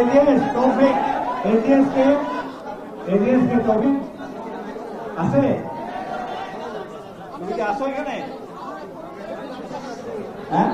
AGS তৌফিক, AGS কে তৌফিক আছে? তুমি কি আসো এখানে? হ্যাঁ,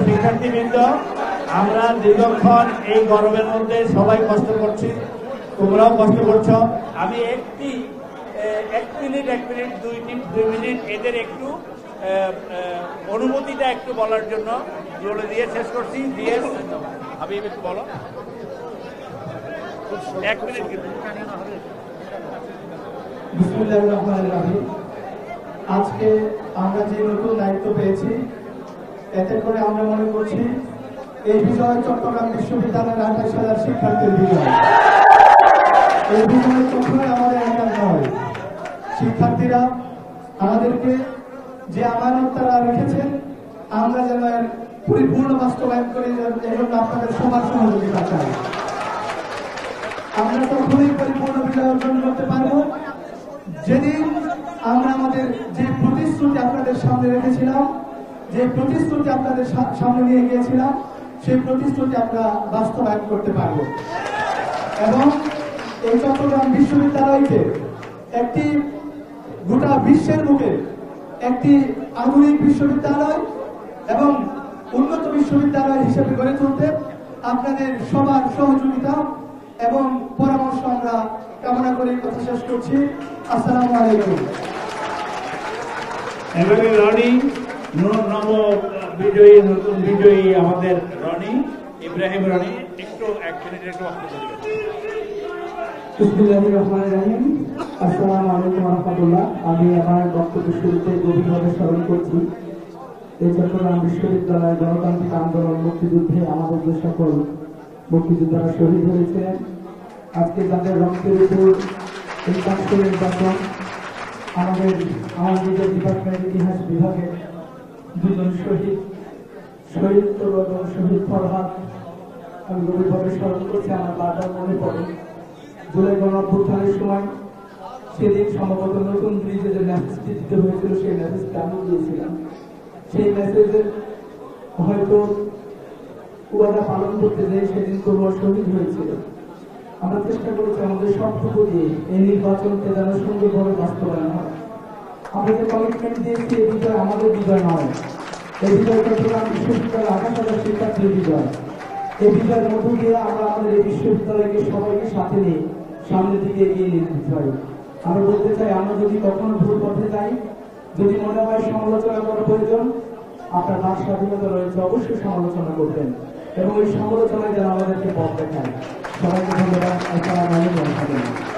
শিক্ষার্থীবৃন্দ, আমরা দীর্ঘক্ষণ এই গরমের মধ্যে সবাই কষ্ট করছি, তোমরাও কষ্ট করছো। আমি এক মিনিট 2 মিনিট এদের একটু অনুমতিটা একটু বলার জন্য বলে দিয়ে শেষ করছি। দিয়ে হাবিব একটু বলো, 1 মিনিট কিন্তু। বিসমিল্লাহির রহমানির রহিম। আজকে আমরা যে নতুন দায়িত্ব পেয়েছি, এতে করে আমরা মনে করছি এই বিজয় চট্টগ্রাম বিশ্ববিদ্যালয়ের 28,000 শিক্ষার্থীর বিজয়। এই বিজয় কখনোই আমাদের একার নয়। শিক্ষার্থীরা আমাদেরকে যে আমানত তারা রেখেছেন, আমরা যেন এর পরিপূর্ণ বাস্তবায়ন করি, এজন্য আপনাদের সবার সহযোগিতা চাই। আমরা তখনই পরিপূর্ণ বিজয় অর্জন করতে পারব যেদিন আমরা আমাদের যে প্রতিশ্রুতি আপনাদের সামনে রেখেছিলাম, যে প্রতিশ্রুতি আপনাদের সামনে নিয়ে গিয়েছিলাম, সেই প্রতিশ্রুতি আমরা বাস্তবায়ন করতে পারব এবং এই চট্টগ্রাম বিশ্ববিদ্যালয়কে একটি গোটা বিশ্বের বুকে একটি আধুনিক বিশ্ববিদ্যালয় এবং উন্নত বিশ্ববিদ্যালয় হিসেবে গড়ে তুলতে আপনাদের সবার সহযোগিতা এবং পরামর্শ আমরা কামনা করে কথা শেষ করছি। আসসালামু আলাইকুম। এবারে রনি, নতুন বিজয়ী আমাদের রনি ইব্রাহিম। রনি একটু 1 মিনিটের একটু বক্তব্য দিবেন। বিসমিল্লাহির রহমানির রহিম। আসসালামু আলাইকুম ওয়া রাহমাতুল্লাহ। আমি আমার বক্তব্য শুরুতে গভীরভাবে স্মরণ করছি এই চট্টগ্রাম বিশ্ববিদ্যালয় গণতান্ত্রিক আন্দোলন মুক্তিযুদ্ধে আমাদের যে সকল মুক্তিযোদ্ধারা শহীদ হয়েছিলেন, আজকে তাদের রক্তের উপর এই কাষ্ট্র নির্বাচন আমাদের ডিপার্টমেন্ট ইতিহাস বিভাগের 2 জন শহীদ তরুণ এবং শহীদ ফরহাদ আমি গভীরভাবে স্মরণ করছি। আমার বারবার মনে পড়ে জুলাই গণঅভ্যুত্থানের সময় সেদিন সম্ভবত নতুন ব্রিজে যে মেসেজটি দিতে হয়েছিল, সেই মেসেজটা আমি দিয়েছিলাম। সেই মেসেজের হয়তো ওয়াদা পালন করতে যেয়ে সেদিন তরুণ শহীদ হয়েছিল। আমরা চেষ্টা করেছি আমাদের সবটুকু দিয়ে এই নির্বাচনকে যেন সুন্দরভাবে বাস্তবায়ন হয়। আমরা যে কমিটমেন্ট দিয়েছি, এই বিজয় আমাদের বিজয় নয়, এই বিজয় চট্টগ্রাম বিশ্ববিদ্যালয়ের 28,000 শিক্ষার্থীর বিজয়। এই বিজয়ের মধ্য দিয়ে আমরা আমাদের এই বিশ্ববিদ্যালয়কে সবাইকে সাথে নিয়ে সামনের দিকে এগিয়ে নিতে চাই। আমরা বলতে চাই, আমরা যদি কখনো ভুল পথে যাই, যদি মনে হয় সমালোচনা করা প্রয়োজন, আপনার বাক স্বাধীনতা রয়েছে, অবশ্যই সমালোচনা করবেন এবং ওই সমালোচনায় যেন আমাদেরকে পথ দেখায়। সবাইকে ধন্যবাদ। আসসালামু আলাইকুম।